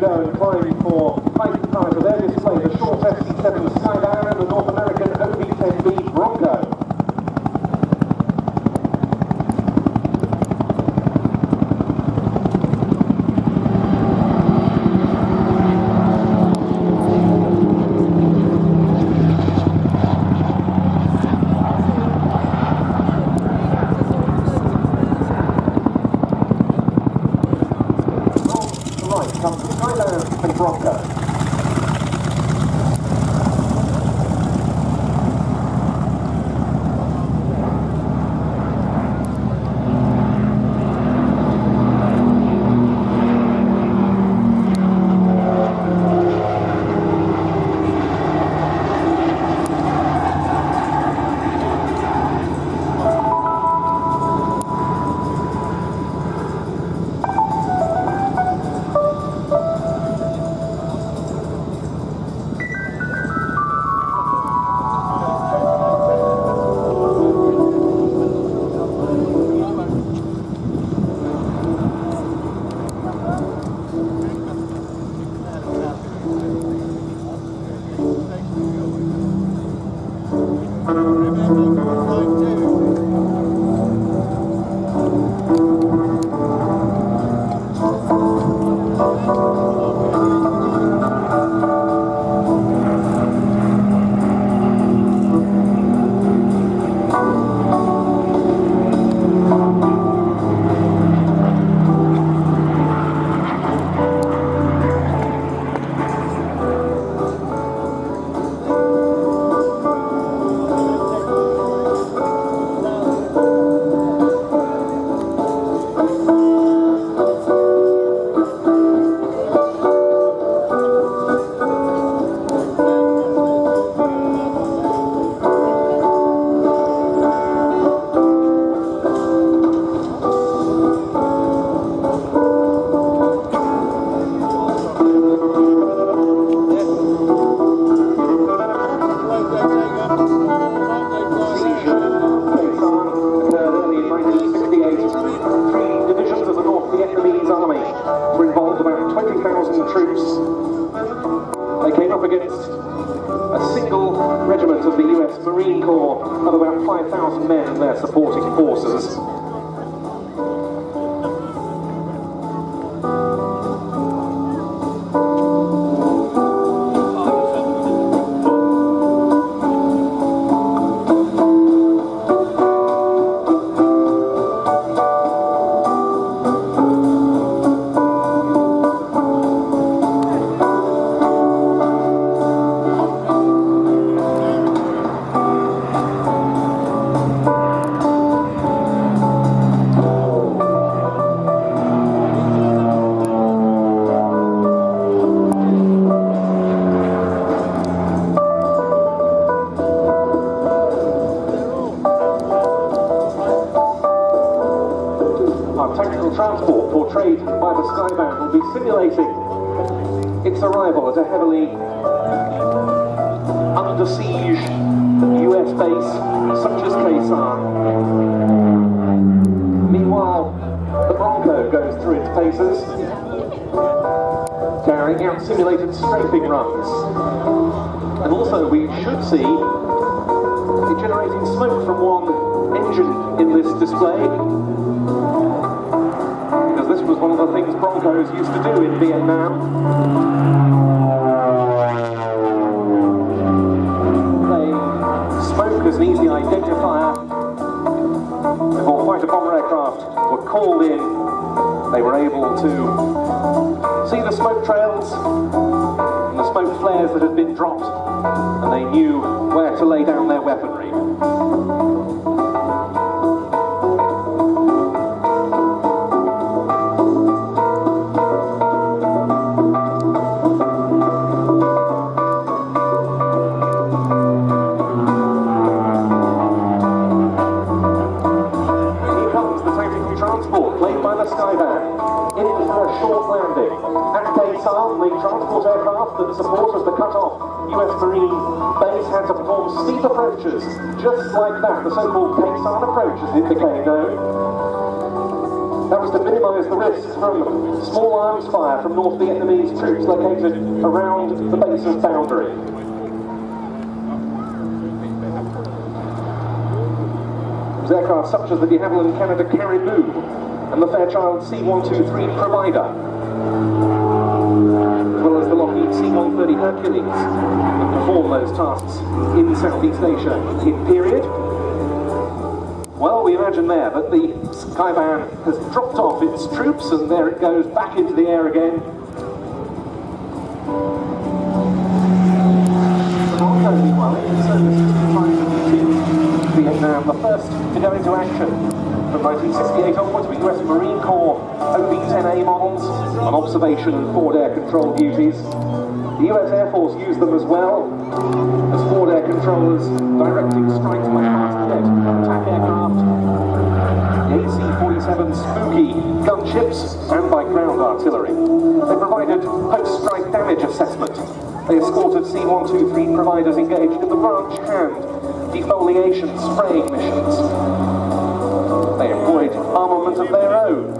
go and climb for height prior to their display the short SC7 Skybound and the North American OB10B Bronco. Comes the Skybound and Bronco. Regiment of the US Marine Corps of about 5,000 men and their supporting forces. Tactical transport portrayed by the Skybound will be simulating its arrival at a heavily under siege US base such as Quezon. Meanwhile, the Bronco goes through its paces, carrying out simulated strafing runs. And also we should see it generating smoke from one engine in this display. This was one of the things Broncos used to do in Vietnam. Smoke as an easy identifier. Before fighter bomber aircraft were called in, they were able to see the smoke trails and the smoke flares that had been dropped, and they knew where to lay down their weaponry. Skybound, in for a short landing. At Quezon, the transport aircraft that supported the cut-off US Marine base had to perform steep approaches, just like that, the so-called Quezon approach as it became known. That was to minimise the risks from small arms fire from North Vietnamese troops located around the base's boundary. It was aircraft such as the de Havilland Canada Caribou and the Fairchild C-123 Provider, as well as the Lockheed C-130 Hercules, that perform those tasks in Southeast Asia in period. Well, we imagine there that the Skyvan has dropped off its troops and there it goes back into the air again. The Bronco, meanwhile, in service to Vietnam, the first to go into action. From 1968 onwards, with US Marine Corps OB-10A models on observation and forward air control duties. The US Air Force used them as well as forward air controllers, directing strikes by fast-jet attack aircraft, the AC-47 Spooky gunships, and by ground artillery. They provided post-strike damage assessment. They escorted C-123 providers engaged in the branch hand defoliation spraying missions. They employed armament of their own,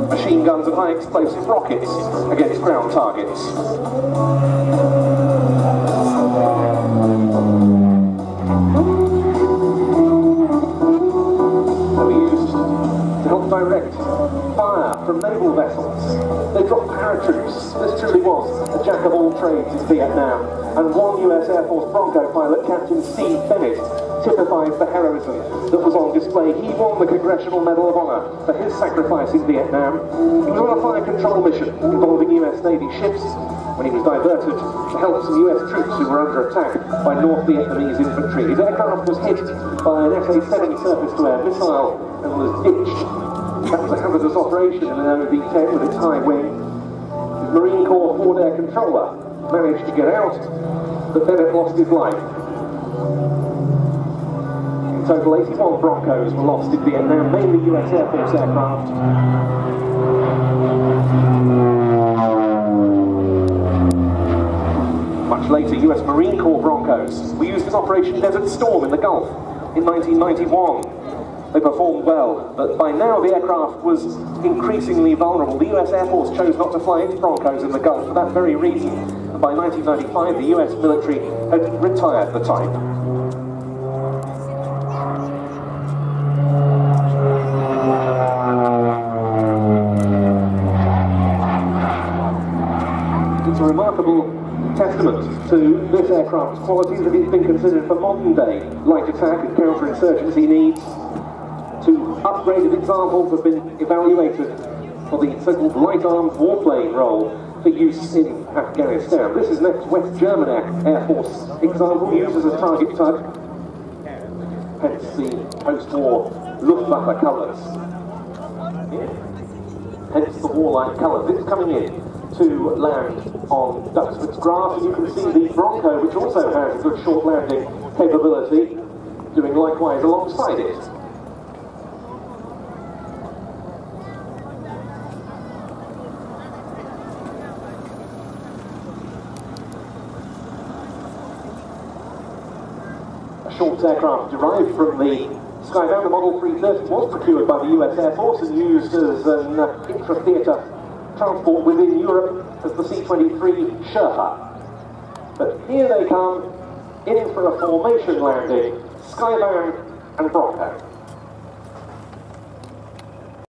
machine guns and high explosive rockets against ground targets. They were used to help direct fire from naval vessels. They dropped paratroops. This truly was a jack of all trades in Vietnam, and one US Air Force Bronco pilot, Captain Steve Bennett, typifies the heroism that was on display. He won the Congressional Medal of Honor for his sacrifice in Vietnam. He was on a fire control mission involving US Navy ships when he was diverted to help some US troops who were under attack by North Vietnamese infantry. His aircraft was hit by an SA-7 surface-to-air missile and was ditched. That was a hazardous operation in an OV-10 with its high wing. His Marine Corps forward air controller managed to get out, but Bennett lost his life. In total, 81 Broncos were lost in Vietnam, mainly US Air Force aircraft. Much later, US Marine Corps Broncos were used in Operation Desert Storm in the Gulf in 1991. They performed well, but by now the aircraft was increasingly vulnerable. The US Air Force chose not to fly its Broncos in the Gulf for that very reason. And by 1995, the US military had retired the type. It's a remarkable testament to this aircraft's qualities that it's been considered for modern-day light attack and counterinsurgency needs. Two upgraded examples have been evaluated for the so-called light-armed warplane role for use in Afghanistan. This is next West German Air Force example, used as a target tug, hence the post-war Luftwaffe colours. Hence the warlike colours. It's coming in to land on Duxford's grass, and you can see the Bronco, which also has a good short landing capability, doing likewise alongside it. A short aircraft derived from the Skyvan, the Model 330, was procured by the US Air Force and used as an intra-theatre transport within Europe as the C-23 Sherpa. But here they come, in for a formation landing, Skyvan and Bronco.